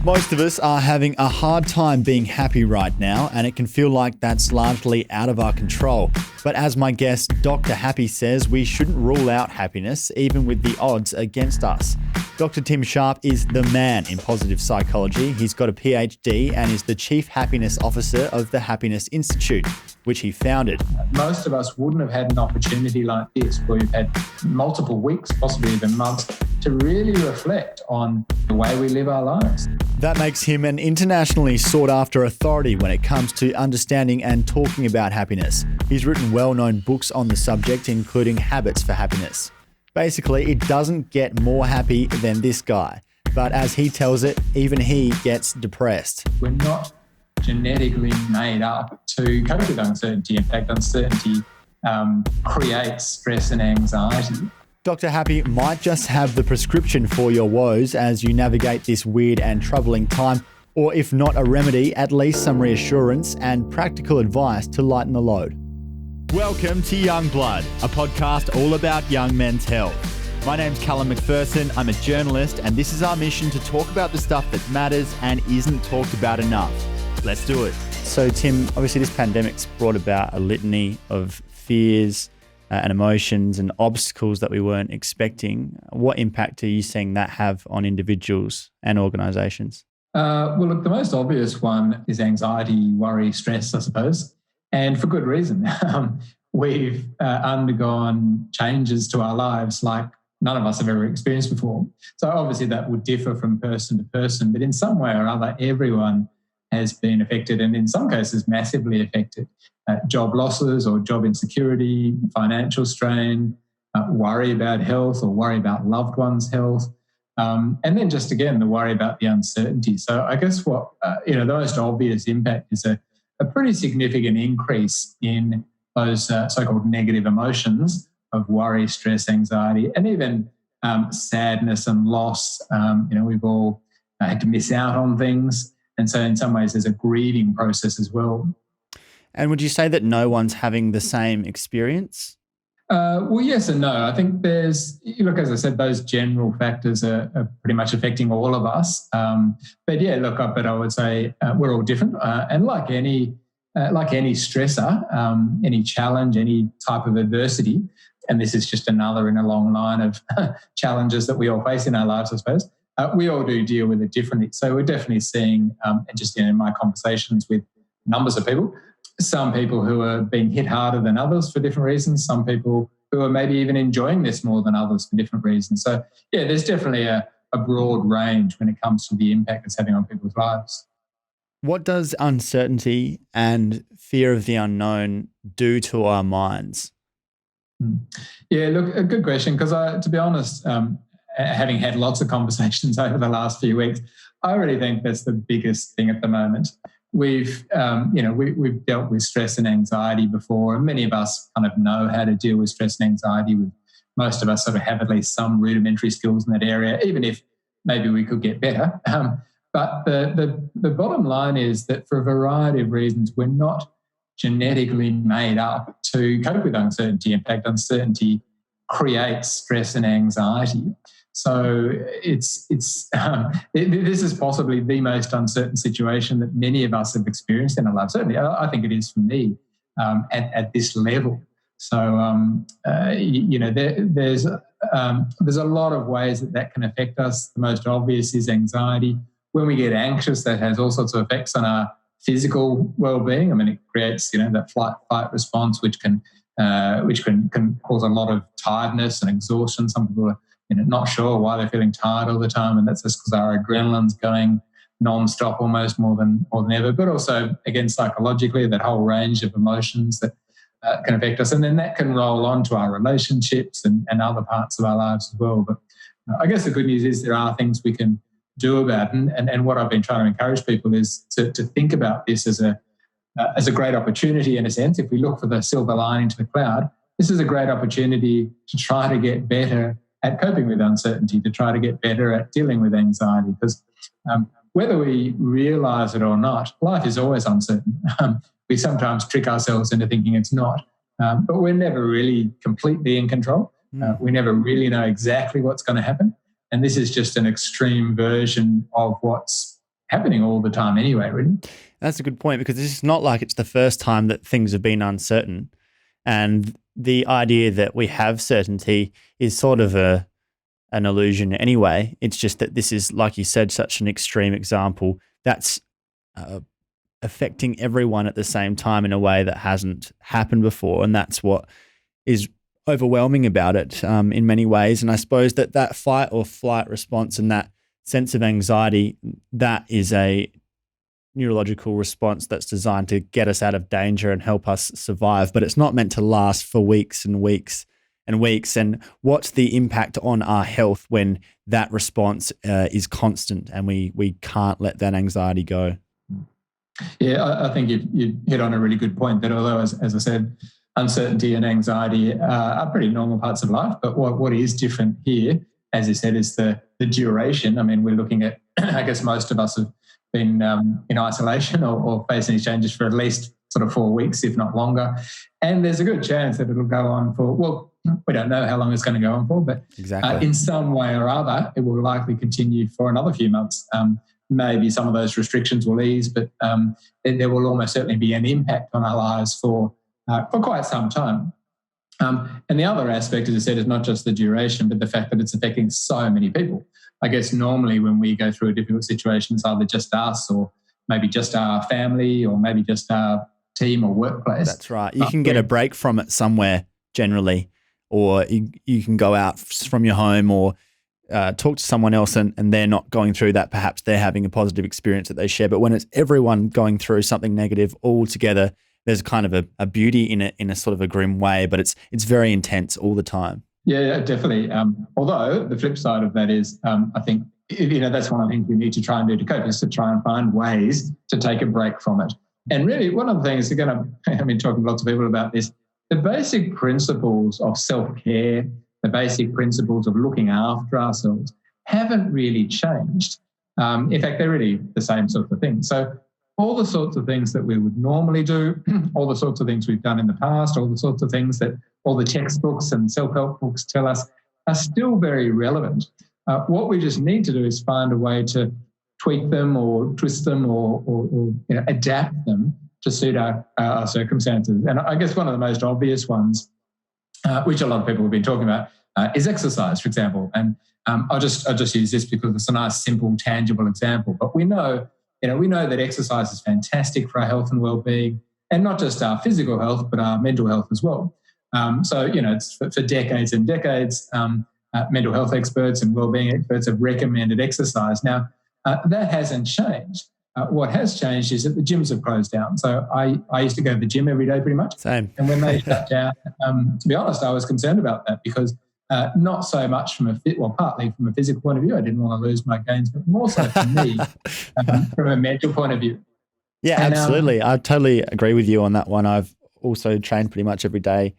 Most of us are having a hard time being happy right now, and it can feel like that's largely out of our control. But as my guest, Dr. Happy, says, we shouldn't rule out happiness, even with the odds against us. Dr. Tim Sharp is the man in positive psychology. He's got a PhD and is the Chief Happiness Officer of the Happiness Institute, which he founded. Most of us wouldn't have had an opportunity like this, where we've had multiple weeks, possibly even months, to really reflect on the way we live our lives. That makes him an internationally sought-after authority when it comes to understanding and talking about happiness. He's written well-known books on the subject, including Habits for Happiness. Basically, it doesn't get more happy than this guy. But as he tells it, even he gets depressed. We're not genetically made up to cope with uncertainty. In fact, uncertainty creates stress and anxiety. Dr. Happy might just have the prescription for your woes as you navigate this weird and troubling time, or if not a remedy, at least some reassurance and practical advice to lighten the load. Welcome to Young Blood, a podcast all about young men's health. My name's Callum McPherson, I'm a journalist, and this is our mission to talk about the stuff that matters and isn't talked about enough. Let's do it. So Tim, obviously this pandemic's brought about a litany of fears and emotions and obstacles that we weren't expecting. What impact are you seeing that have on individuals and organisations? Well, look, the most obvious one is anxiety, worry, stress, I suppose, and for good reason. We've undergone changes to our lives like none of us have ever experienced before. So obviously that would differ from person to person, but in some way or other, everyone has been affected, and in some cases massively affected. Job losses or job insecurity, financial strain, worry about health or worry about loved ones' health, and then just again the worry about the uncertainty. So I guess what the most obvious impact is a pretty significant increase in those so-called negative emotions of worry, stress, anxiety, and even sadness and loss. We've all had to miss out on things. And so in some ways there's a grieving process as well. And would you say that no one's having the same experience? Well, yes and no. I think as I said, those general factors are pretty much affecting all of us. But I would say we're all different. And like any stressor, any challenge, any type of adversity, and this is just another in a long line of challenges that we all face in our lives, I suppose, we all do deal with it differently. So we're definitely seeing, in my conversations with numbers of people, some people who are being hit harder than others for different reasons, some people who are maybe even enjoying this more than others for different reasons. So, there's definitely a broad range when it comes to the impact it's having on people's lives. What does uncertainty and fear of the unknown do to our minds? Yeah, look, a good question, because to be honest, having had lots of conversations over the last few weeks, I really think that's the biggest thing at the moment. We've dealt with stress and anxiety before, and many of us kind of know how to deal with stress and anxiety. Most of us sort of have at least some rudimentary skills in that area, even if maybe we could get better. But the bottom line is that for a variety of reasons, we're not genetically made up to cope with uncertainty. In fact, uncertainty creates stress and anxiety. So this is possibly the most uncertain situation that many of us have experienced in our lives. Certainly, I think it is for me at this level. So there's a lot of ways that can affect us. The most obvious is anxiety. When we get anxious, that has all sorts of effects on our physical well-being. I mean, it creates that flight response, which can cause a lot of tiredness and exhaustion. Some people are not sure why they're feeling tired all the time, and that's just because our adrenaline's going non-stop almost more than ever. But also, again, psychologically, that whole range of emotions that can affect us, and then that can roll on to our relationships and other parts of our lives as well. But I guess the good news is there are things we can do about it, and what I've been trying to encourage people is to think about this as a great opportunity in a sense. If we look for the silver lining to the cloud, this is a great opportunity to try to get better at coping with uncertainty, to try to get better at dealing with anxiety, because whether we realise it or not, life is always uncertain. We sometimes trick ourselves into thinking it's not, but we're never really completely in control. We never really know exactly what's going to happen. And this is just an extreme version of what's happening all the time anyway, really. That's a good point, because it's not like it's the first time that things have been uncertain. And the idea that we have certainty is sort of an illusion anyway. It's just that this is, like you said, such an extreme example that's affecting everyone at the same time in a way that hasn't happened before. And that's what is overwhelming about it in many ways. And I suppose that fight or flight response and that sense of anxiety, that is a neurological response that's designed to get us out of danger and help us survive, but it's not meant to last for weeks and weeks and weeks. And what's the impact on our health when that response is constant and we can't let that anxiety go? Yeah, I think you hit on a really good point, that although, as I said, uncertainty and anxiety are pretty normal parts of life, but what is different here, as you said, is the duration. I mean, we're looking at, I guess most of us have been in isolation or facing these changes for at least sort of 4 weeks, if not longer. And there's a good chance that it'll go on for, well, we don't know how long it's going to go on for, but exactly. In some way or other, it will likely continue for another few months. Maybe some of those restrictions will ease, but there will almost certainly be an impact on our lives for quite some time. And the other aspect, as I said, is not just the duration, but the fact that it's affecting so many people. I guess normally when we go through a difficult situation, it's either just us or maybe just our family or maybe just our team or workplace. That's right. You can get a break from it somewhere generally, or you can go out from your home or talk to someone else and they're not going through that. Perhaps they're having a positive experience that they share. But when it's everyone going through something negative all together, there's kind of a beauty in it in a sort of a grim way, but it's very intense all the time. Yeah, definitely. Although the flip side of that is, I think, that's one of the things we need to try and do to cope, is to try and find ways to take a break from it. And really, one of the things, again, I've been talking to lots of people about this, the basic principles of self-care, the basic principles of looking after ourselves haven't really changed. In fact, they're really the same sort of thing. So all the sorts of things that we would normally do, all the sorts of things we've done in the past, all the sorts of things that all the textbooks and self-help books tell us are still very relevant. What we just need to do is find a way to tweak them or twist them or adapt them to suit our circumstances. And I guess one of the most obvious ones, which a lot of people have been talking about, is exercise, for example. And I'll just use this because it's a nice, simple, tangible example. But we know that exercise is fantastic for our health and well-being, and not just our physical health, but our mental health as well. It's for decades and decades, mental health experts and well-being experts have recommended exercise. Now, that hasn't changed. What has changed is that the gyms have closed down. So I used to go to the gym every day pretty much. Same. And when they shut down, to be honest, I was concerned about that because not so much from partly from a physical point of view, I didn't want to lose my gains, but more so for me from a mental point of view. Yeah, and, absolutely. I totally agree with you on that one. I've also trained pretty much every day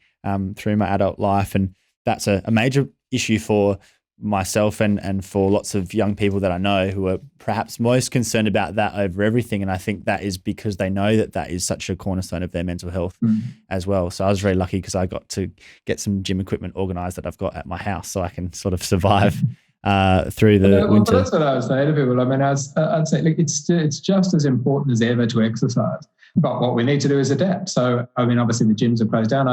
through my adult life, and that's a major issue for myself and for lots of young people that I know who are perhaps most concerned about that over everything. And I think that is because they know that is such a cornerstone of their mental health as well. So I was very lucky because I got to get some gym equipment organized that I've got at my house so I can sort of survive through the winter. That's what I would say to people. I mean, I'd say, look, it's just as important as ever to exercise. But what we need to do is adapt. So, I mean, obviously the gyms have closed down.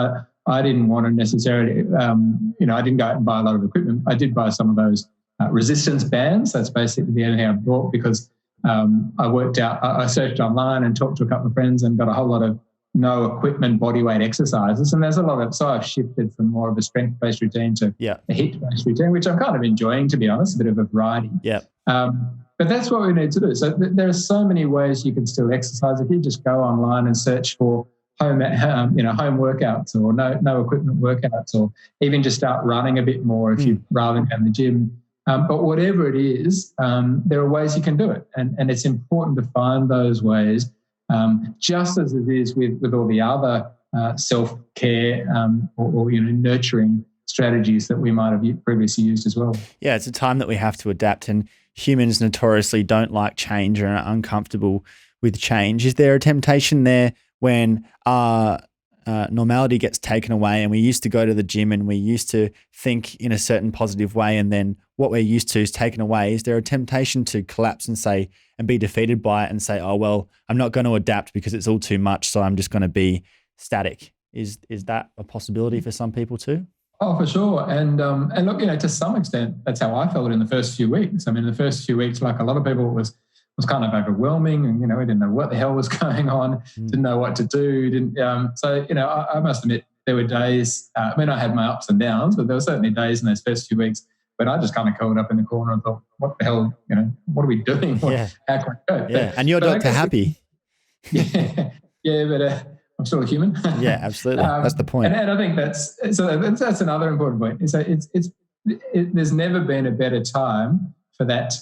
I didn't want to necessarily, I didn't go out and buy a lot of equipment. I did buy some of those resistance bands. That's basically the only thing I bought because I searched online and talked to a couple of friends and got a whole lot of no equipment bodyweight exercises. And there's a lot of, so I've shifted from more of a strength-based routine to a HIIT-based routine, which I'm kind of enjoying, to be honest, a bit of a variety. Yeah. But that's what we need to do. So there are so many ways you can still exercise. If you just go online and search for home workouts or no equipment workouts, or even just start running a bit more if you rather than go to the gym. But whatever it is, there are ways you can do it, and it's important to find those ways. Just as it is with all the other self-care or nurturing strategies that we might have previously used as well. Yeah, it's a time that we have to adapt, and humans notoriously don't like change or are uncomfortable with change. Is there a temptation there when our normality gets taken away, and we used to go to the gym and we used to think in a certain positive way, and then what we're used to is taken away, is there a temptation to collapse and be defeated by it and say, oh, well, I'm not going to adapt because it's all too much, so I'm just going to be static? Is that a possibility for some people too? Oh, for sure. And look, to some extent, that's how I felt in the first few weeks. I mean, the first few weeks, like a lot of people, it was kind of overwhelming, and we didn't know what the hell was going on, didn't know what to do. I must admit there were days. I had my ups and downs, but there were certainly days in those first few weeks when I just kind of curled up in the corner and thought, "What the hell? What are we doing? How can I go?" Yeah, and you're Dr. Happy. Yeah, but I'm still a human. Yeah, absolutely. That's the point. And I think that's another important point. There's never been a better time for that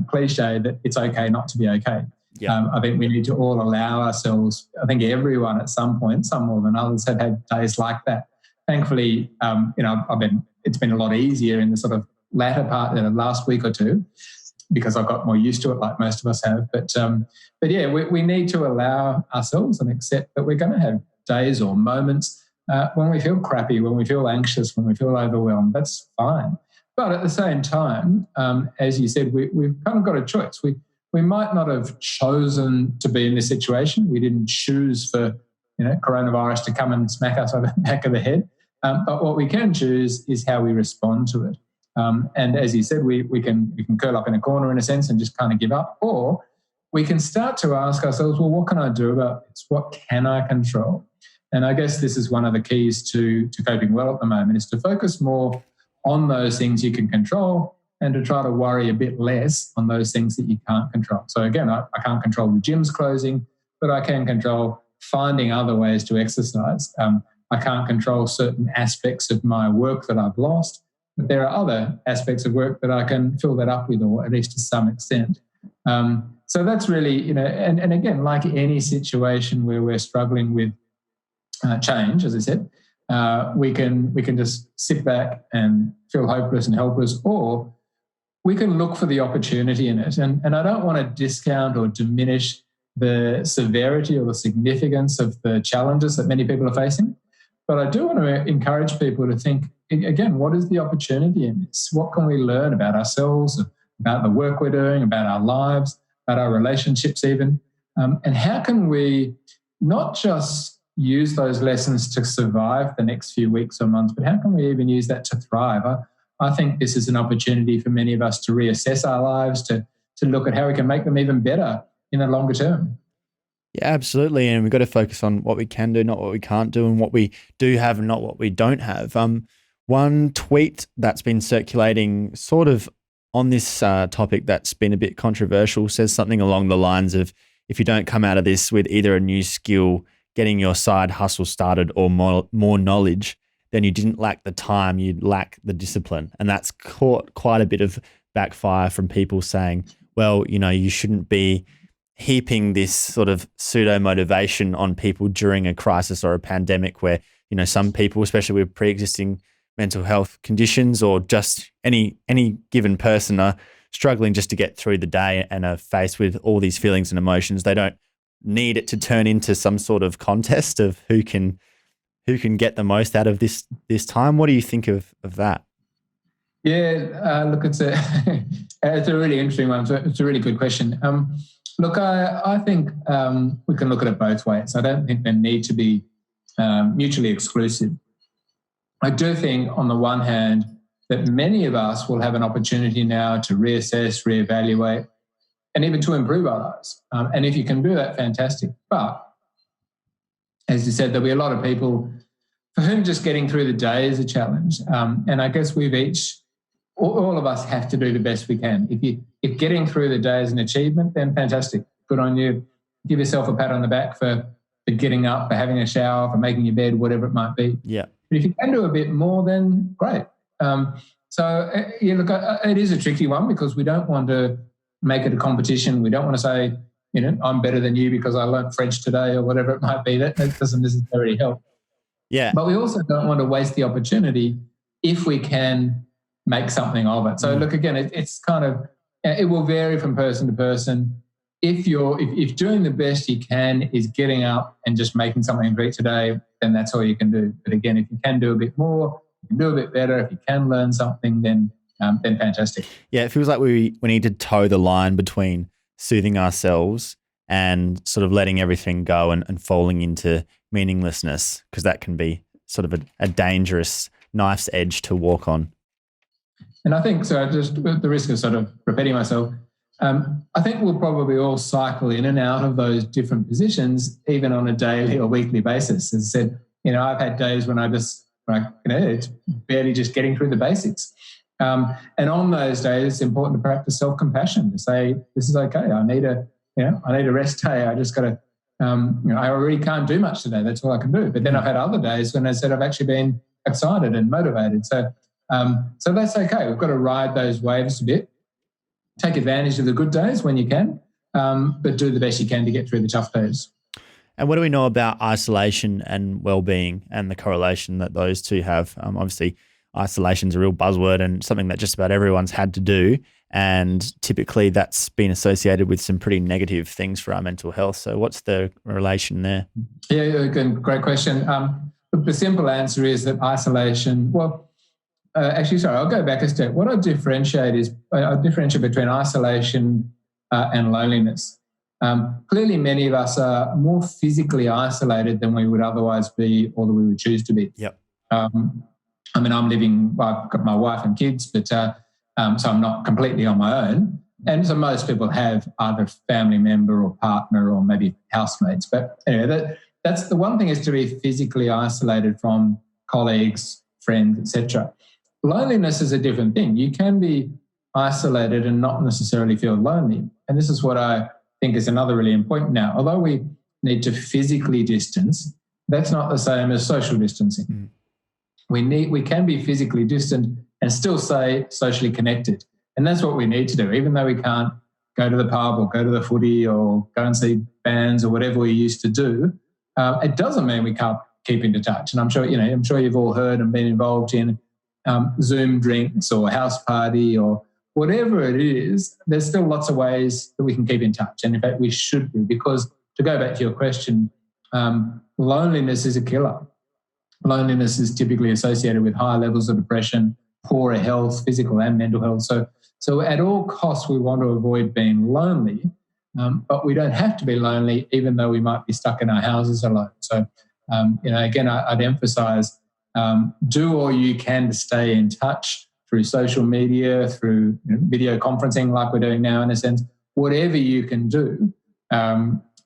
cliche that it's okay not to be okay. Yeah. I think we need to all allow ourselves. I think everyone at some point, some more than others, have had days like that. Thankfully, it's been a lot easier in the sort of latter part of the last week or two, because I've got more used to it, like most of us have. But we need to allow ourselves and accept that we're going to have days or moments when we feel crappy, when we feel anxious, when we feel overwhelmed. That's fine. But at the same time, as you said, we've kind of got a choice. We might not have chosen to be in this situation. We didn't choose for coronavirus to come and smack us over the back of the head. But what we can choose is how we respond to it. And as you said, we can curl up in a corner in a sense and just kind of give up, or we can start to ask ourselves, well, what can I do about this? What can I control? And I guess this is one of the keys to coping well at the moment, is to focus more on those things you can control and to try to worry a bit less on those things that you can't control. So again, I can't control the gyms closing, but I can control finding other ways to exercise. I can't control certain aspects of my work that I've lost, but there are other aspects of work that I can fill that up with, or at least to some extent. So that's really, and again, like any situation where we're struggling with change, as I said, we can just sit back and feel hopeless and helpless, or we can look for the opportunity in it. And I don't want to discount or diminish the severity or the significance of the challenges that many people are facing, but I do want to encourage people to think, again, what is the opportunity in this? What can we learn about ourselves, about the work we're doing, about our lives, about our relationships even? And how can we not just use those lessons to survive the next few weeks or months, but how can we even use that to thrive? I think this is an opportunity for many of us to reassess our lives, to look at how we can make them even better in the longer term. Yeah, absolutely. And we've got to focus on what we can do, not what we can't do, and what we do have and not what we don't have. One tweet that's been circulating sort of on this topic that's been a bit controversial says something along the lines of, if you don't come out of this with either a new skill, getting your side hustle started, or more knowledge, then you didn't lack the time, you lack the discipline. And that's caught quite a bit of backfire from people saying, well, you shouldn't be heaping this sort of pseudo motivation on people during a crisis or a pandemic where, some people, especially with pre-existing mental health conditions, or just any given person, are struggling just to get through the day and are faced with all these feelings and emotions. They don't need it to turn into some sort of contest of who can get the most out of this time. What do you think of that? Yeah, look, it's a really interesting one. It's a really good question. Look, I think we can look at it both ways. I don't think they need to be mutually exclusive. I do think, on the one hand, that many of us will have an opportunity now to reassess, reevaluate, and even to improve our lives. And if you can do that, fantastic. But as you said, there'll be a lot of people for whom just getting through the day is a challenge. And I guess all of us have to do the best we can. If getting through the day is an achievement, then fantastic. Good on you. Give yourself a pat on the back for getting up, for having a shower, for making your bed, whatever it might be. Yeah. But if you can do a bit more, then great. So look, it is a tricky one, because we don't want to make it a competition. We don't want to say, I'm better than you because I learned French today, or whatever it might be. That doesn't necessarily help. Yeah. But we also don't want to waste the opportunity if we can make something of it. So look, again, it's kind of, it will vary from person to person. if doing the best you can is getting up and just making something great today, then that's all you can do. But again, if you can do a bit more, you can do a bit better. If you can learn something, then fantastic. Yeah, it feels like we need to toe the line between soothing ourselves and sort of letting everything go and falling into meaninglessness, because that can be sort of a dangerous knife's edge to walk on. And I think, so just at the risk of sort of repeating myself, I think we'll probably all cycle in and out of those different positions, even on a daily or weekly basis. As I said, I've had days when it's barely just getting through the basics. And on those days, it's important to practice self-compassion, to say, this is okay. I need a rest day. I just got to, I really can't do much today. That's all I can do. But then I've had other days when I said I've actually been excited and motivated. So that's okay. We've got to ride those waves a bit. Take advantage of the good days when you can, but do the best you can to get through the tough days. And what do we know about isolation and well-being and the correlation that those two have? Obviously, isolation is a real buzzword and something that just about everyone's had to do. And typically that's been associated with some pretty negative things for our mental health. So what's the relation there? Yeah, again, great question. The simple answer is that isolation, I'll go back a step. What I differentiate between isolation and loneliness. Clearly, many of us are more physically isolated than we would otherwise be, or that we would choose to be. Yep. I've got my wife and kids, but so I'm not completely on my own. And so most people have either family member or partner or maybe housemates. But anyway, that's the one thing, is to be physically isolated from colleagues, friends, etc. Loneliness is a different thing. You can be isolated and not necessarily feel lonely. And this is what I think is another really important now. Although we need to physically distance, that's not the same as social distancing. Mm. We can be physically distant and still stay socially connected. And that's what we need to do. Even though we can't go to the pub or go to the footy or go and see bands or whatever we used to do, it doesn't mean we can't keep into touch. And I'm sure you've all heard and been involved in Zoom drinks or house party or whatever it is. There's still lots of ways that we can keep in touch. And in fact, we should be, because to go back to your question, loneliness is a killer. Loneliness is typically associated with high levels of depression, poorer health, physical and mental health. So at all costs, we want to avoid being lonely, but we don't have to be lonely, even though we might be stuck in our houses alone. So, again, I'd emphasize, do all you can to stay in touch through social media, through video conferencing like we're doing now, in a sense. Whatever you can do,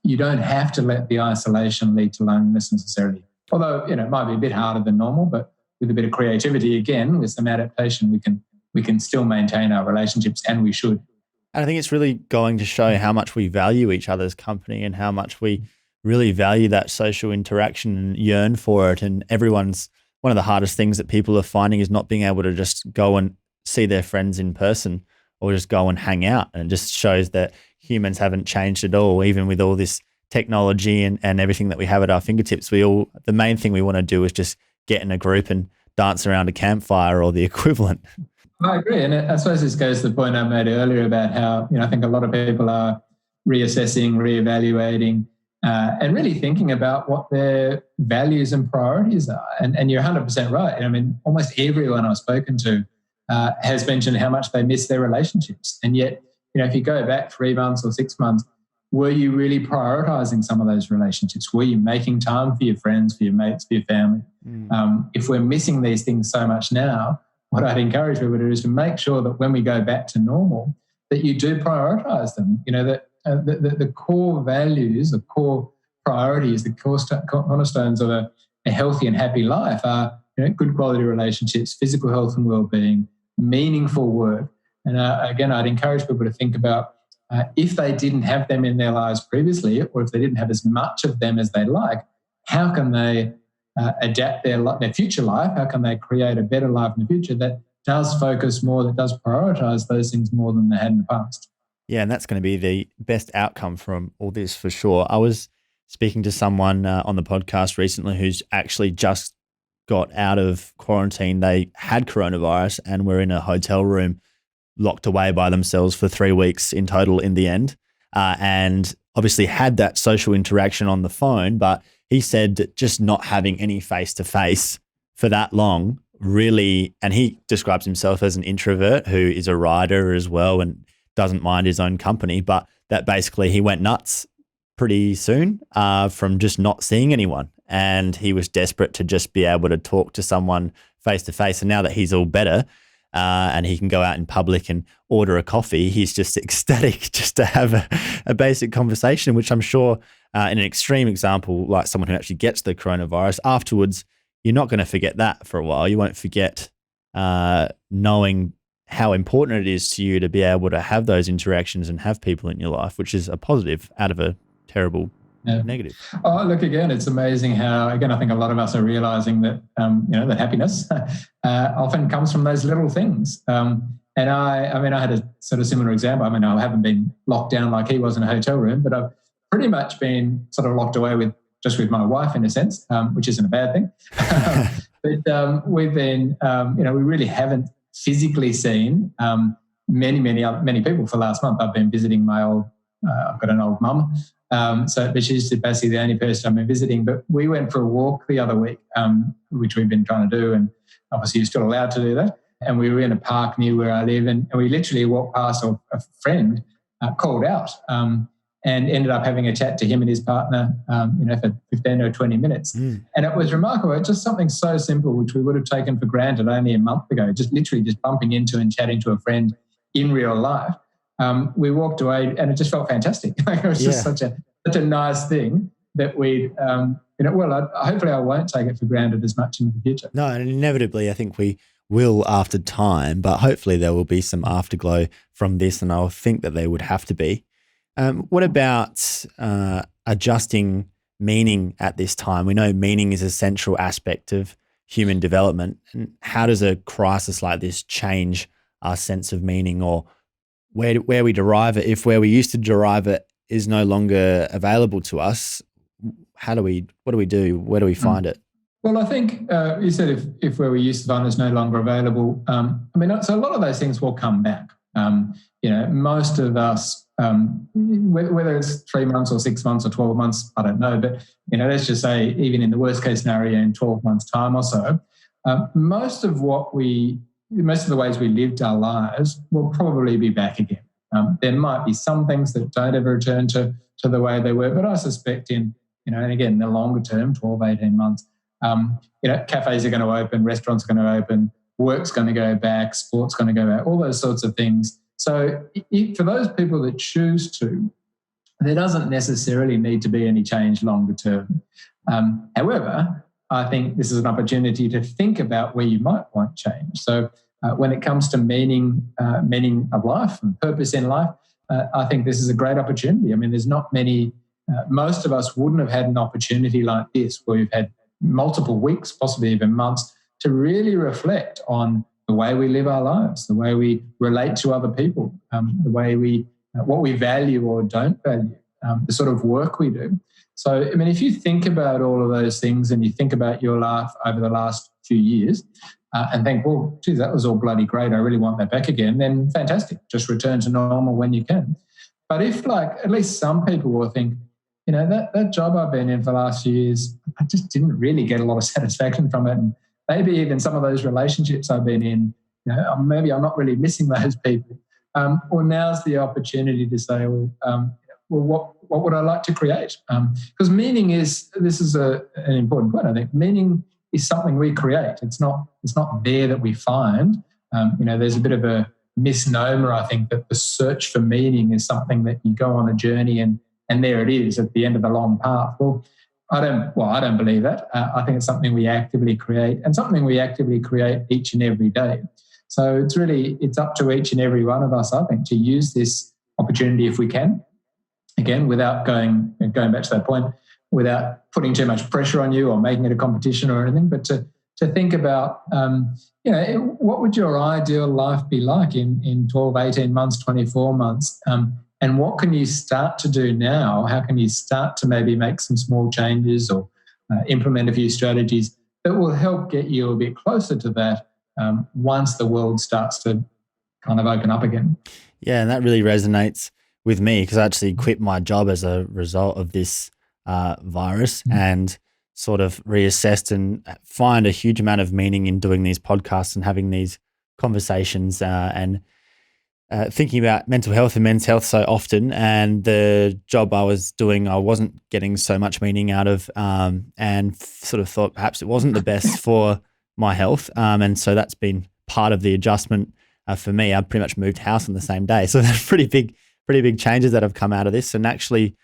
you don't have to let the isolation lead to loneliness necessarily. Although, it might be a bit harder than normal, but with a bit of creativity, again, with some adaptation, we can still maintain our relationships, and we should. And I think it's really going to show how much we value each other's company and how much we really value that social interaction and yearn for it. And one of the hardest things that people are finding is not being able to just go and see their friends in person or just go and hang out. And it just shows that humans haven't changed at all, even with all this technology and everything that we have at our fingertips. The main thing we want to do is just get in a group and dance around a campfire or the equivalent. I agree. And I suppose this goes to the point I made earlier about how, I think a lot of people are reassessing, reevaluating, and really thinking about what their values and priorities are. And you're 100% right. I mean, almost everyone I've spoken to has mentioned how much they miss their relationships. And yet, if you go back 3 months or 6 months, were you really prioritizing some of those relationships? Were you making time for your friends, for your mates, for your family? If we're missing these things so much now, what I'd encourage people to do is to make sure that when we go back to normal, that you do prioritize them. That the core values, the core priorities, the cornerstones of a healthy and happy life are good quality relationships, physical health and well-being, meaningful work. And again, I'd encourage people to think about if they didn't have them in their lives previously, or if they didn't have as much of them as they'd like, how can they adapt their future life? How can they create a better life in the future that does focus more, that does prioritize those things more than they had in the past? Yeah, and that's going to be the best outcome from all this for sure. I was speaking to someone on the podcast recently who's actually just got out of quarantine. They had coronavirus and were in a hotel room locked away by themselves for 3 weeks in total in the end. and obviously had that social interaction on the phone. But he said that just not having any face-to-face for that long really, and he describes himself as an introvert who is a writer as well and doesn't mind his own company, but that basically he went nuts pretty soon from just not seeing anyone. And he was desperate to just be able to talk to someone face to face. And now that he's all better and he can go out in public and order a coffee, he's just ecstatic just to have a basic conversation, which I'm sure in an extreme example, like someone who actually gets the coronavirus afterwards, you're not going to forget that for a while. You won't forget knowing how important it is to you to be able to have those interactions and have people in your life, which is a positive out of a terrible negative. Oh, look, again, it's amazing how, again, I think a lot of us are realizing that, that happiness often comes from those little things. And I had a sort of similar example. I haven't been locked down like he was in a hotel room, but I've pretty much been sort of locked away with my wife in a sense, which isn't a bad thing. But we've been, we really haven't physically seen many people for the last month. I've been visiting I've got an old mum. But she's basically the only person I've been visiting. But we went for a walk the other week, which we've been trying to do, and obviously you're still allowed to do that. And we were in a park near where I live, and we literally walked past a friend called out and ended up having a chat to him and his partner, for 15 or 20 minutes. And it was remarkable. It's just something so simple, which we would have taken for granted only a month ago, just literally just bumping into and chatting to a friend in real life. We walked away and it just felt fantastic. It was just such a nice thing that hopefully I won't take it for granted as much in the future. No, and inevitably I think we will after time, but hopefully there will be some afterglow from this, and I'll think that there would have to be. What about adjusting meaning at this time? We know meaning is a central aspect of human development. And how does a crisis like this change our sense of meaning, or where we derive it? If where we used to derive it is no longer available to us, what do we do? Where do we find it? Well, I think you said if where we used to find it is no longer available, so a lot of those things will come back. Most of us, whether it's 3 months or 6 months or 12 months, I don't know, but let's just say even in the worst case scenario in 12 months' time or so, most of the ways we lived our lives will probably be back again. There might be some things that don't ever return to the way they were, but I suspect in the longer term, 12, 18 months, cafes are going to open, restaurants are going to open, work's going to go back, sport's going to go back, all those sorts of things. So for those people that choose to, there doesn't necessarily need to be any change longer term. However, I think this is an opportunity to think about where you might want change. So when it comes to meaning of life and purpose in life, I think this is a great opportunity. There's not many, most of us wouldn't have had an opportunity like this where we've had multiple weeks, possibly even months, to really reflect on the way we live our lives, the way we relate to other people, the way what we value or don't value, the sort of work we do. So, if you think about all of those things and you think about your life over the last few years and think, well, geez, that was all bloody great, I really want that back again, then fantastic, just return to normal when you can. But if, at least some people will think, that job I've been in for the last few years, I just didn't really get a lot of satisfaction from it. And maybe even some of those relationships I've been in, maybe I'm not really missing those people. Or now's the opportunity to say, what would I like to create? Because meaning this is an important point, I think. Meaning is something we create. It's not there that we find. There's a bit of a misnomer, I think, that the search for meaning is something that you go on a journey and there it is at the end of the long path. Well, I don't believe that. I think it's something we actively create, and something we actively create each and every day. So it's up to each and every one of us, I think, to use this opportunity if we can. Again, without going back to that point, without putting too much pressure on you or making it a competition or anything, but to think about, what would your ideal life be like in 12, 18 months, 24 months? And what can you start to do now? How can you start to maybe make some small changes or implement a few strategies that will help get you a bit closer to that once the world starts to kind of open up again? Yeah, and that really resonates with me because I actually quit my job as a result of this virus and sort of reassessed and find a huge amount of meaning in doing these podcasts and having these conversations and thinking about mental health and men's health so often. And the job I was doing, I wasn't getting so much meaning out of and sort of thought perhaps it wasn't the best for my health. And so that's been part of the adjustment for me. I pretty much moved house on the same day. So there's pretty big changes that have come out of this, and actually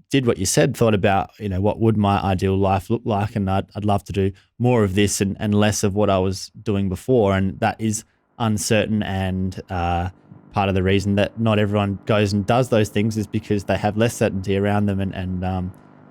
did what you said, thought about, what would my ideal life look like? And I'd love to do more of this and less of what I was doing before. And that is uncertain, and part of the reason that not everyone goes and does those things is because they have less certainty around them and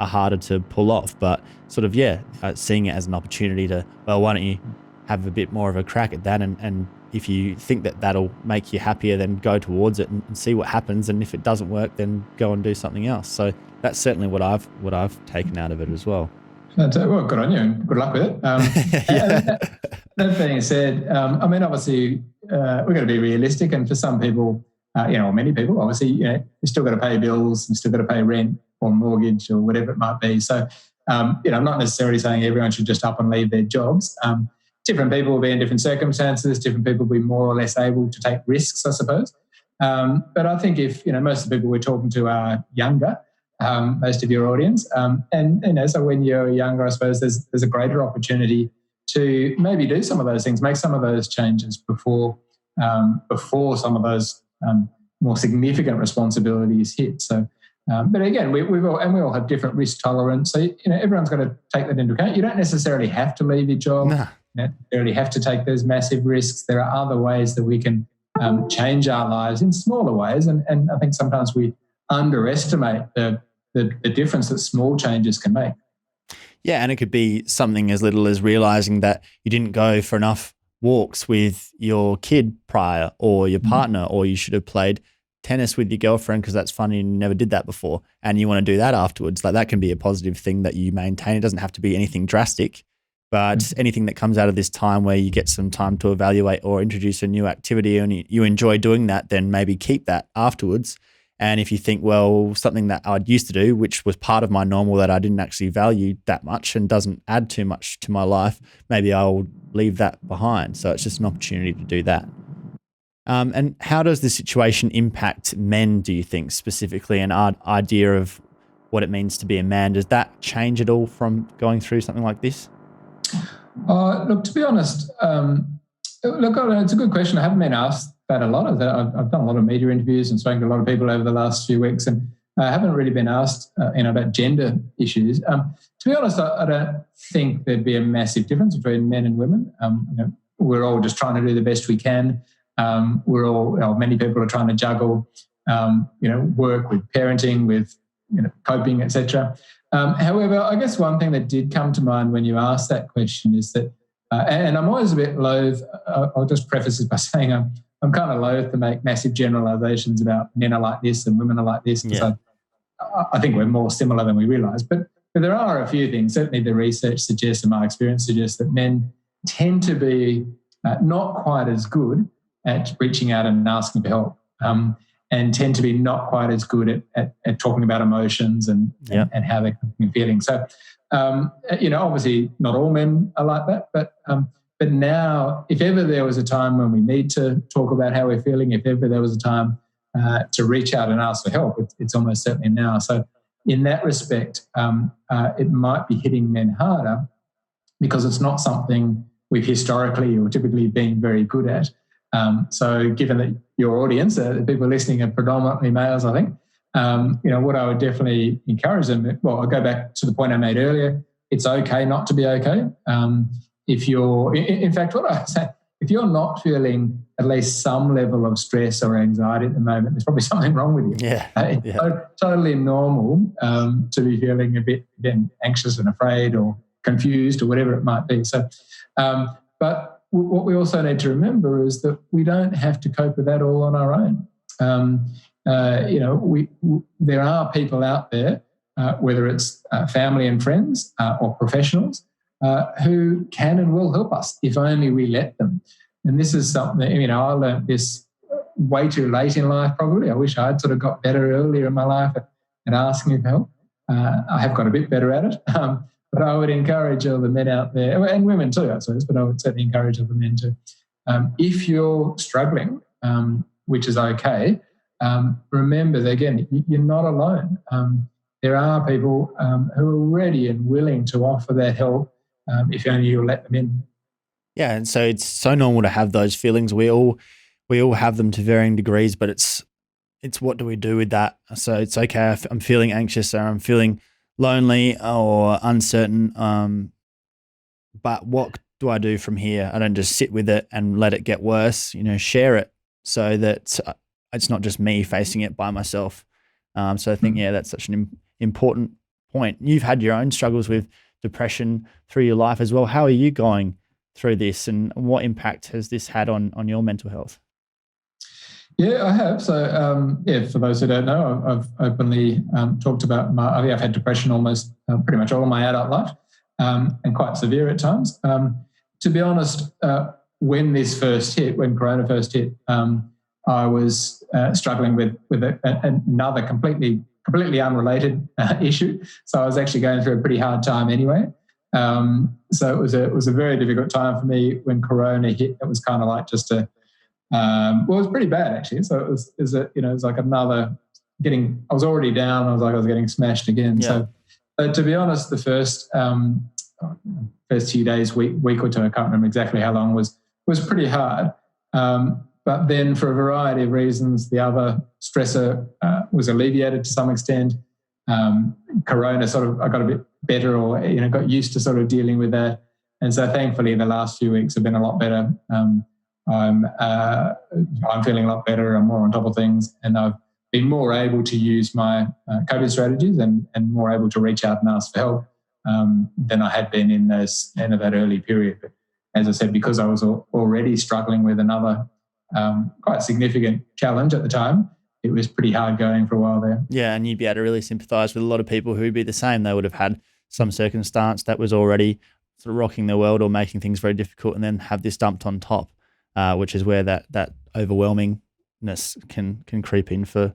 are harder to pull off. But sort of, seeing it as an opportunity to, well, why don't you have a bit more of a crack at that, and if you think that that'll make you happier, then go towards it and see what happens. And if it doesn't work, then go and do something else. So that's certainly what I've taken out of it as well. Well, good on you and good luck with it. That being said, obviously we've got to be realistic, and for some people, or many people, obviously, you've still got to pay bills and still got to pay rent or mortgage or whatever it might be. So, I'm not necessarily saying everyone should just up and leave their jobs. Different people will be in different circumstances. Different people will be more or less able to take risks, I suppose. But I think if, most of the people we're talking to are younger, most of your audience, so when you're younger, I suppose there's a greater opportunity to maybe do some of those things, make some of those changes before some of those more significant responsibilities hit. So, but again, we all have different risk tolerance. So, everyone's got to take that into account. You don't necessarily have to leave your job. Nah. You don't necessarily have to take those massive risks. There are other ways that we can change our lives in smaller ways. And I think sometimes we underestimate the difference that small changes can make. Yeah, and it could be something as little as realizing that you didn't go for enough walks with your kid prior, or your partner, or you should have played tennis with your girlfriend because that's funny and you never did that before, and you want to do that afterwards. Like, that can be a positive thing that you maintain. It doesn't have to be anything drastic, but anything that comes out of this time where you get some time to evaluate or introduce a new activity and you enjoy doing that, then maybe keep that afterwards. And if you think, well, something that I'd used to do, which was part of my normal that I didn't actually value that much and doesn't add too much to my life, maybe I'll leave that behind. So it's just an opportunity to do that. And how does the situation impact men, do you think, specifically, an idea of what it means to be a man? Does that change at all from going through something like this? Look, to be honest, it's a good question. I haven't been asked that a lot. I've done a lot of media interviews and spoken to a lot of people over the last few weeks, and I haven't really been asked about gender issues. To be honest, I don't think there'd be a massive difference between men and women. We're all just trying to do the best we can. Many people are trying to juggle, work with parenting, with coping, etc. However, I guess one thing that did come to mind when you asked that question is that, and I'm always a bit loath. I'll just preface it by saying I'm kind of loath to make massive generalizations about men are like this and women are like this, because I think we're more similar than we realise. But there are a few things. Certainly, the research suggests, and my experience suggests, that men tend to be not quite as good at reaching out and asking for help, and tend to be not quite as good at talking about emotions and how they're feeling. So, obviously not all men are like that, but now, if ever there was a time when we need to talk about how we're feeling, if ever there was a time to reach out and ask for help, it's almost certainly now. So in that respect, it might be hitting men harder because it's not something we've historically or typically been very good at. So given that your audience, the people listening, are predominantly males, I think, what I would definitely encourage them, well, I'll go back to the point I made earlier. It's okay not to be okay. If you're, in fact, what I say, if you're not feeling at least some level of stress or anxiety at the moment, there's probably something wrong with you. It's totally normal to be feeling a bit, again, anxious and afraid or confused or whatever it might be. So, but what we also need to remember is that we don't have to cope with that all on our own. There are people out there, whether it's family and friends or professionals, who can and will help us if only we let them. And this is something that, I learned this way too late in life, probably. I wish I'd sort of got better earlier in my life at asking for help. I have got a bit better at it. But I would encourage all the men out there, and women too, I suppose, but I would certainly encourage all the men to, if you're struggling, which is okay, remember that, again, you're not alone. There are people who are ready and willing to offer that help if only you'll let them in. Yeah, and so it's so normal to have those feelings. We all have them to varying degrees, but it's what do we do with that? So it's okay if I'm feeling anxious or I'm feeling lonely or uncertain, but what do I do from here? I don't just sit with it and let it get worse. Share it so that it's not just me facing it by myself. So I think, that's such an important point. You've had your own struggles with depression through your life as well. How are you going through this, and what impact has this had on your mental health? Yeah, I have. So, for those who don't know, I've openly talked about I've had depression almost pretty much all my adult life, and quite severe at times. To be honest, when Corona first hit, I was struggling with another completely unrelated issue. So I was actually going through a pretty hard time anyway. So it was a very difficult time for me when Corona hit. It was kind of like just it was pretty bad actually. So it was like another I was already down. I was getting smashed again. Yeah. So to be honest, the first few days, week or two, I can't remember exactly how long, was pretty hard. But then for a variety of reasons, the other stressor was alleviated to some extent. Corona I got a bit better, or got used to sort of dealing with that. And so thankfully the last few weeks have been a lot better. I'm feeling a lot better. I'm more on top of things, and I've been more able to use my coping strategies and more able to reach out and ask for help than I had been in that early period. But as I said, because I was already struggling with another quite significant challenge at the time, it was pretty hard going for a while there. Yeah, and you'd be able to really sympathise with a lot of people who'd be the same. They would have had some circumstance that was already sort of rocking their world or making things very difficult, and then have this dumped on top, which is where that overwhelmingness can creep in for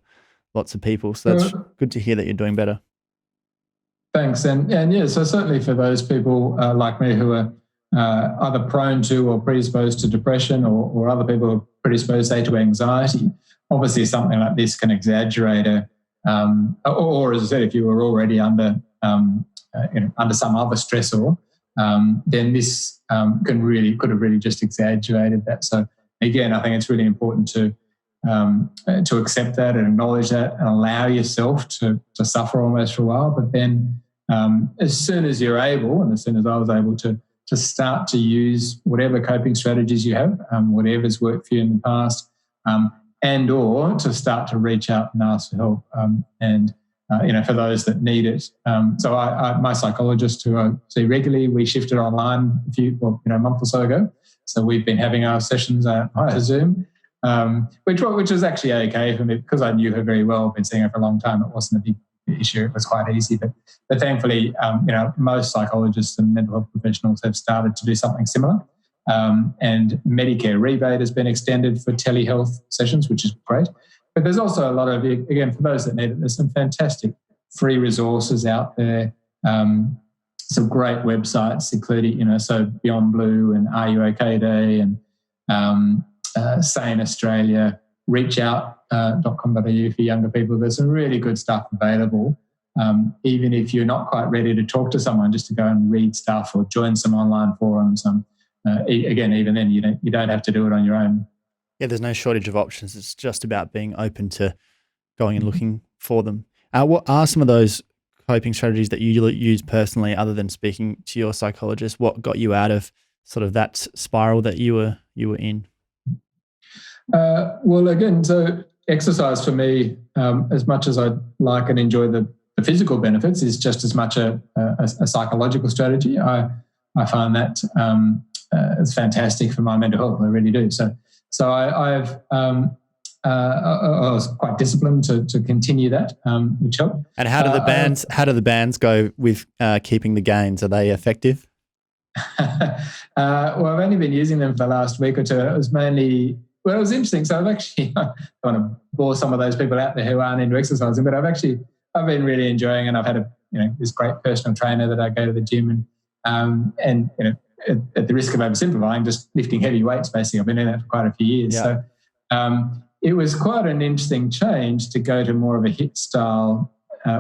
lots of people. So that's good to hear that you're doing better. Thanks. And yeah, so certainly for those people like me who are either prone to or predisposed to depression, or other people who are predisposed, say, to anxiety, obviously something like this can exaggerate or as I said, if you were already under some other stressor, then this could have really just exaggerated that. So again, I think it's really important to accept that and acknowledge that and allow yourself to suffer almost for a while. But then as soon as you're able, and as soon as I was able to start to use whatever coping strategies you have, whatever's worked for you in the past, and or to start to reach out and ask for help. And for those that need it. So my psychologist, who I see regularly, we shifted online a month or so ago. So we've been having our sessions via Zoom, which was actually okay for me because I knew her very well. I've been seeing her for a long time. It wasn't a big issue. It was quite easy. But thankfully, most psychologists and mental health professionals have started to do something similar. And Medicare rebate has been extended for telehealth sessions, which is great. But there's also a lot of, again, for those that need it, there's some fantastic free resources out there. Some great websites, including, so Beyond Blue and Are You OK Day and Sane Australia, reachout.com.au for younger people. There's some really good stuff available. Even if you're not quite ready to talk to someone, just to go and read stuff or join some online forums. Again, even then, you don't have to do it on your own. Yeah, there's no shortage of options. It's just about being open to going and looking for them. What are some of those coping strategies that you use personally, other than speaking to your psychologist? What got you out of sort of that spiral that you were in? Well, again, so exercise for me, as much as I like and enjoy the physical benefits, is just as much a psychological strategy. I find that it's fantastic for my mental health. I really do. So I was quite disciplined to continue that, which helped. And how do the bands go with keeping the gains? Are they effective? Well, I've only been using them for the last week or two. It was mainly Well, it was interesting. So I've actually, I don't want to bore some of those people out there who aren't into exercising, but I've been really enjoying it. I've had this great personal trainer that I go to the gym and at the risk of oversimplifying, just lifting heavy weights, basically. I've been doing that for quite a few years. Yeah. So it was quite an interesting change to go to more of a HIIT style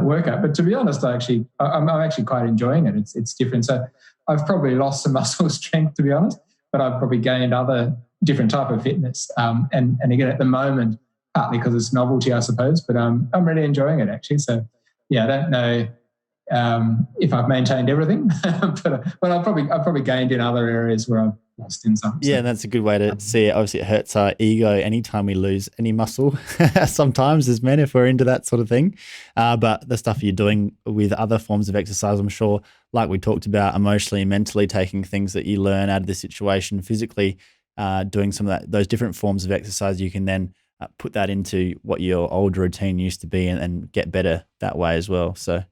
workout. But to be honest, I'm actually quite enjoying it. It's different. So I've probably lost some muscle strength, to be honest, but I've probably gained other different type of fitness. And again, at the moment, partly because it's novelty, I suppose, but I'm really enjoying it, actually. So, yeah, I don't know if I've maintained everything, but I've probably gained in other areas where I've lost in some. Yeah, that's a good way to see it. Obviously, it hurts our ego anytime we lose any muscle, sometimes as men, if we're into that sort of thing. But the stuff you're doing with other forms of exercise, I'm sure, like we talked about, emotionally and mentally, taking things that you learn out of the situation, physically doing some of those different forms of exercise, you can then put that into what your old routine used to be and get better that way as well. So.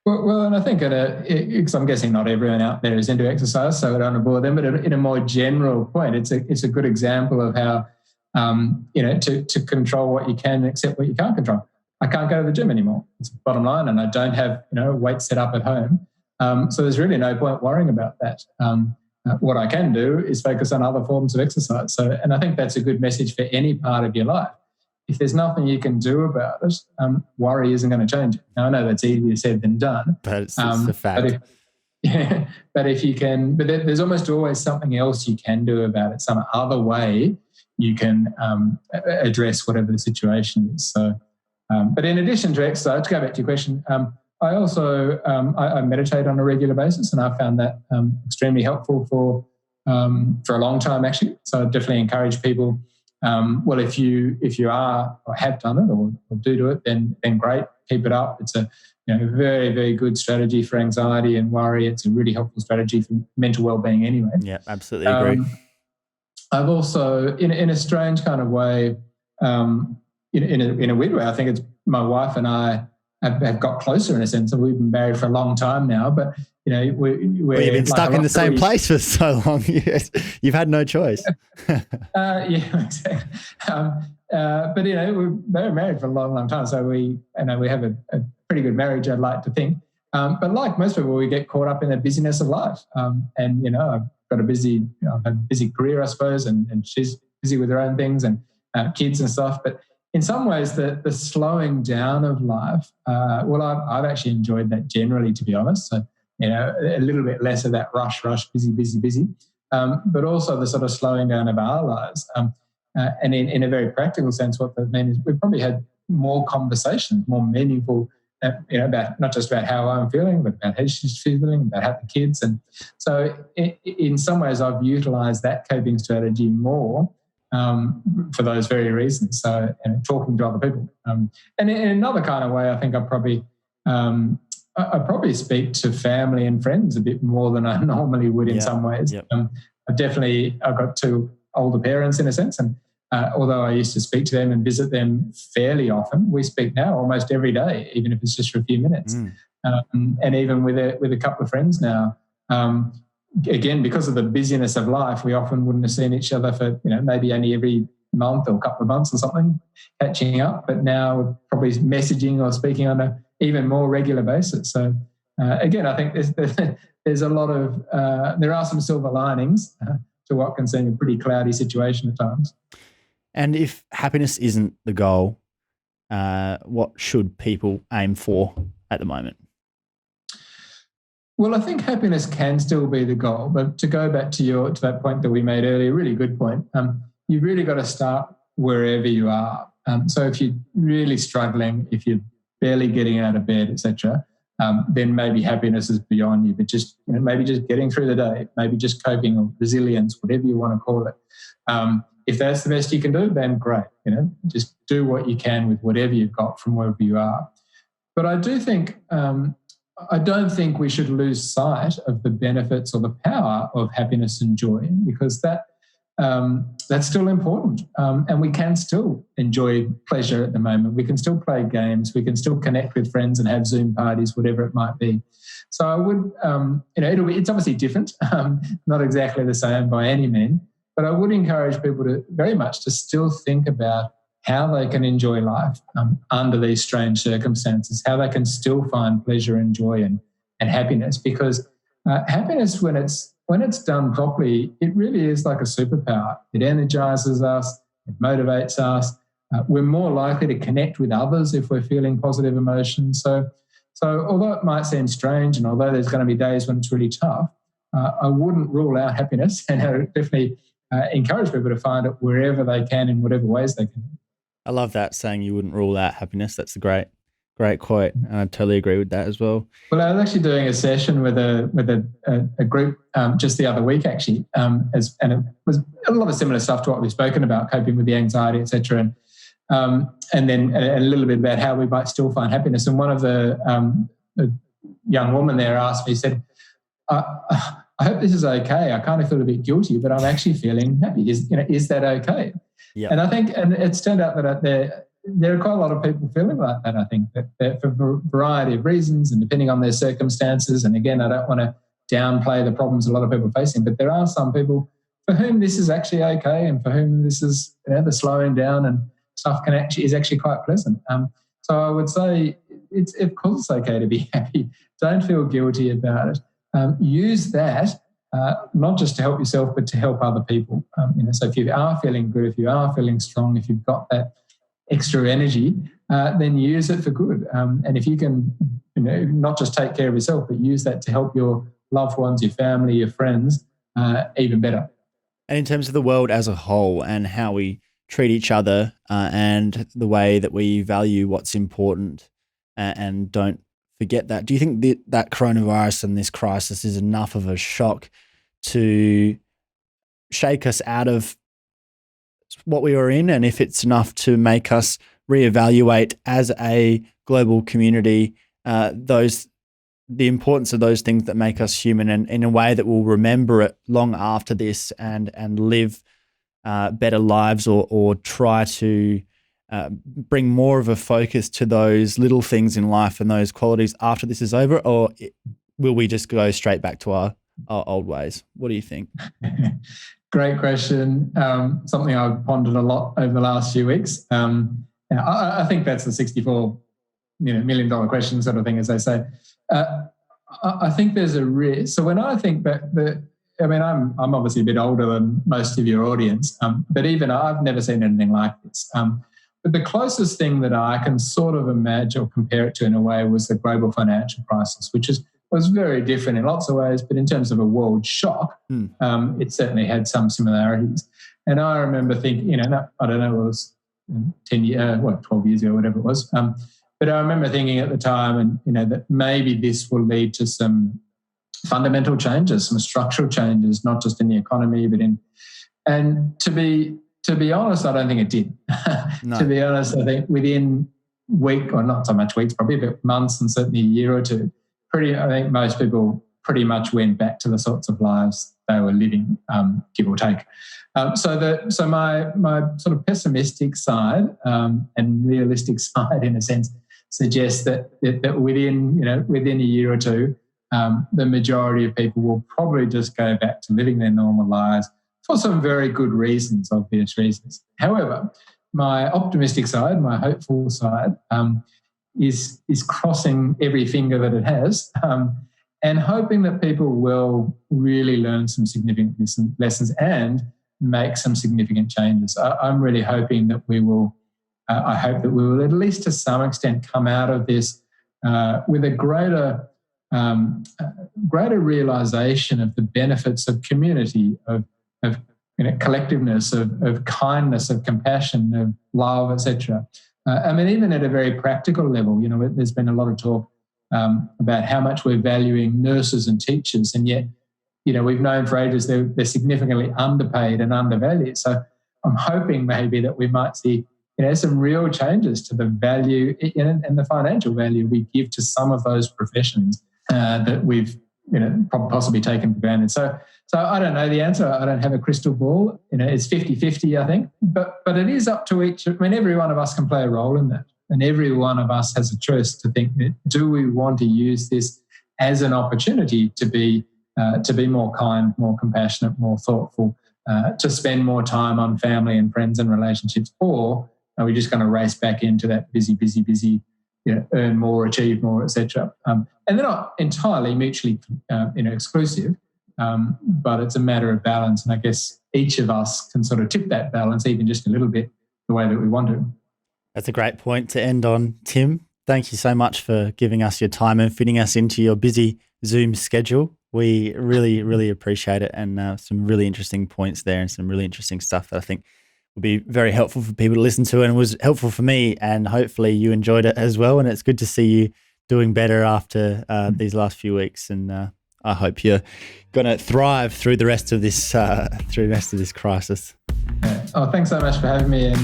Well, and I think because I'm guessing not everyone out there is into exercise, so I don't want to bore them. But in a more general point, it's a good example of how to control what you can, accept what you can't control. I can't go to the gym anymore. It's the bottom line, and I don't have weights set up at home. So there's really no point worrying about that. What I can do is focus on other forms of exercise. So, and I think that's a good message for any part of your life. If there's nothing you can do about it, worry isn't going to change it. Now, I know that's easier said than done. But it's a fact. But if you can, but there's almost always something else you can do about it, some other way you can address whatever the situation is. So, but in addition to exercise, to go back to your question, I also I meditate on a regular basis, and I found that extremely helpful for a long time, actually. So I definitely encourage people. Well, if you are or have done it or do it, then great, keep it up. It's a very, very good strategy for anxiety and worry. It's a really helpful strategy for mental well-being anyway. Yeah, absolutely agree. I've also, in a strange kind of way, in a weird way, I think it's my wife and I have got closer in a sense. We've been married for a long time now, but you've been stuck in the same place for so long. You've had no choice. Yeah, exactly. But we've been married for a long, long time, so we have a pretty good marriage, I'd like to think. But like most people, we get caught up in the busyness of life. And I've got a busy career, I suppose, and she's busy with her own things and kids and stuff. But in some ways, the slowing down of life, I've actually enjoyed that generally, to be honest. So, a little bit less of that rush, busy. But also the sort of slowing down of our lives. And in a very practical sense, what that means is we've probably had more conversations, more meaningful, about not just about how I'm feeling, but about how she's feeling, about how the kids. And so in some ways, I've utilised that coping strategy more for those very reasons. So, talking to other people. And in another kind of way, I think I probably speak to family and friends a bit more than I normally would in some ways. Yep. I've got two older parents in a sense, and although I used to speak to them and visit them fairly often, we speak now almost every day, even if it's just for a few minutes. And even with a couple of friends now, again, because of the busyness of life, we often wouldn't have seen each other for maybe only every month or a couple of months or something, catching up. But now we're probably messaging or speaking on a even more regular basis. So again, I think there's a lot of there are some silver linings to what can seem a pretty cloudy situation at times. And if happiness isn't the goal, what should people aim for at the moment? Well, I think happiness can still be the goal, but to go back to that point that we made earlier, really good point. You've really got to start wherever you are. So if you're really struggling, if you're barely getting out of bed, etc., then maybe happiness is beyond you. But just maybe just getting through the day, maybe just coping or resilience, whatever you want to call it. If that's the best you can do, then great. Just do what you can with whatever you've got from wherever you are. But I do think I don't think we should lose sight of the benefits or the power of happiness and joy, because that's still important. And we can still enjoy pleasure at the moment. We can still play games. We can still connect with friends and have Zoom parties, whatever it might be. So I would, it's obviously different, not exactly the same by any means. But I would encourage people to very much to still think about how they can enjoy life under these strange circumstances, how they can still find pleasure and joy and happiness, because happiness, when it's done properly, it really is like a superpower. It energizes us, it motivates us. We're more likely to connect with others if we're feeling positive emotions. So although it might seem strange, and although there's going to be days when it's really tough, I wouldn't rule out happiness, and I would definitely encourage people to find it wherever they can, in whatever ways they can. I love that saying, you wouldn't rule out happiness. That's a great quote. And I totally agree with that as well. Well, I was actually doing a session with a group just the other week, actually, and it was a lot of similar stuff to what we've spoken about, coping with the anxiety, etc. And then a little bit about how we might still find happiness. And one of the young woman there asked me, said, I hope this is okay. I kind of feel a bit guilty, but I'm actually feeling happy. Is that okay? Yep. And I think, and it's turned out that there are quite a lot of people feeling like that. I think that for a variety of reasons and depending on their circumstances. And again, I don't want to downplay the problems a lot of people are facing, but there are some people for whom this is actually okay, and for whom this is the slowing down and stuff is actually quite pleasant. So I would say of course it's okay to be happy. Don't feel guilty about it. Use that not just to help yourself, but to help other people. So if you are feeling good, if you are feeling strong, if you've got that extra energy, then use it for good. And if you can, not just take care of yourself, but use that to help your loved ones, your family, your friends, even better. And in terms of the world as a whole and how we treat each other and the way that we value what's important and don't forget that, do you think that coronavirus and this crisis is enough of a shock to shake us out of what we were in, and if it's enough to make us reevaluate as a global community the importance of those things that make us human, and in a way that we'll remember it long after this and live better lives, or try to bring more of a focus to those little things in life and those qualities after this is over? Or will we just go straight back to our old ways? What do you think? Great question. Something I've pondered a lot over the last few weeks. I think that's the $64 million question sort of thing, as they say. I think there's a risk. So when I think back, I'm obviously a bit older than most of your audience, but even I've never seen anything like this. But the closest thing that I can sort of imagine or compare it to in a way was the global financial crisis, which was very different in lots of ways, but in terms of a world shock, it certainly had some similarities. And I remember thinking, I don't know, it was 12 years ago, whatever it was. But I remember thinking at the time, that maybe this will lead to some fundamental changes, some structural changes, not just in the economy, but and to be honest, I don't think it did. No. To be honest, I think within week, or not so much weeks, probably but months, and certainly a year or two, I think most people pretty much went back to the sorts of lives they were living, give or take. So my sort of pessimistic side and realistic side, in a sense, suggests that within a year or two, the majority of people will probably just go back to living their normal lives for some very good reasons, obvious reasons. However, my optimistic side, my hopeful side, is crossing every finger that it has, and hoping that people will really learn some significant lessons and make some significant changes. I'm really hoping that we will. I hope that we will, at least to some extent, come out of this with a greater realization of the benefits of community, of collectiveness, of kindness, of compassion, of love, etc. Even at a very practical level, there's been a lot of talk about how much we're valuing nurses and teachers, and yet, we've known for ages they're significantly underpaid and undervalued. So I'm hoping maybe that we might see some real changes to the value and the financial value we give to some of those professions that we've possibly taken for granted. So I don't know the answer. I don't have a crystal ball. It's 50-50, I think. But it is up to each. Every one of us can play a role in that. And every one of us has a choice to think, do we want to use this as an opportunity to be more kind, more compassionate, more thoughtful, to spend more time on family and friends and relationships, or are we just going to race back into that busy, earn more, achieve more, etc.? And they're not entirely mutually exclusive, but it's a matter of balance. And I guess each of us can sort of tip that balance even just a little bit the way that we want to. That's a great point to end on, Tim. Thank you so much for giving us your time and fitting us into your busy Zoom schedule. We really, really appreciate it, and some really interesting points there and some really interesting stuff that I think will be very helpful for people to listen to, and was helpful for me, and hopefully you enjoyed it as well. And it's good to see you doing better after these last few weeks, and I hope you're going to thrive through the rest of this crisis. Yeah. Oh, thanks so much for having me, and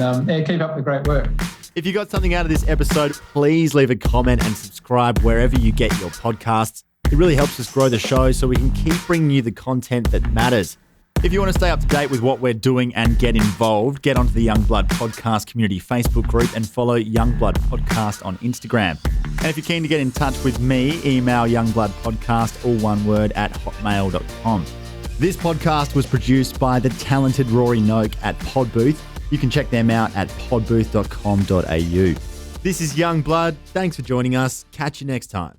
keep up the great work. If you got something out of this episode, please leave a comment and subscribe wherever you get your podcasts. It really helps us grow the show so we can keep bringing you the content that matters. If you want to stay up to date with what we're doing and get involved, get onto the Youngblood Podcast Community Facebook group and follow Youngblood Podcast on Instagram. And if you're keen to get in touch with me, email youngbloodpodcast, all one word, @hotmail.com. This podcast was produced by the talented Rory Noak at Podbooth. You can check them out at podbooth.com.au. This is Youngblood. Thanks for joining us. Catch you next time.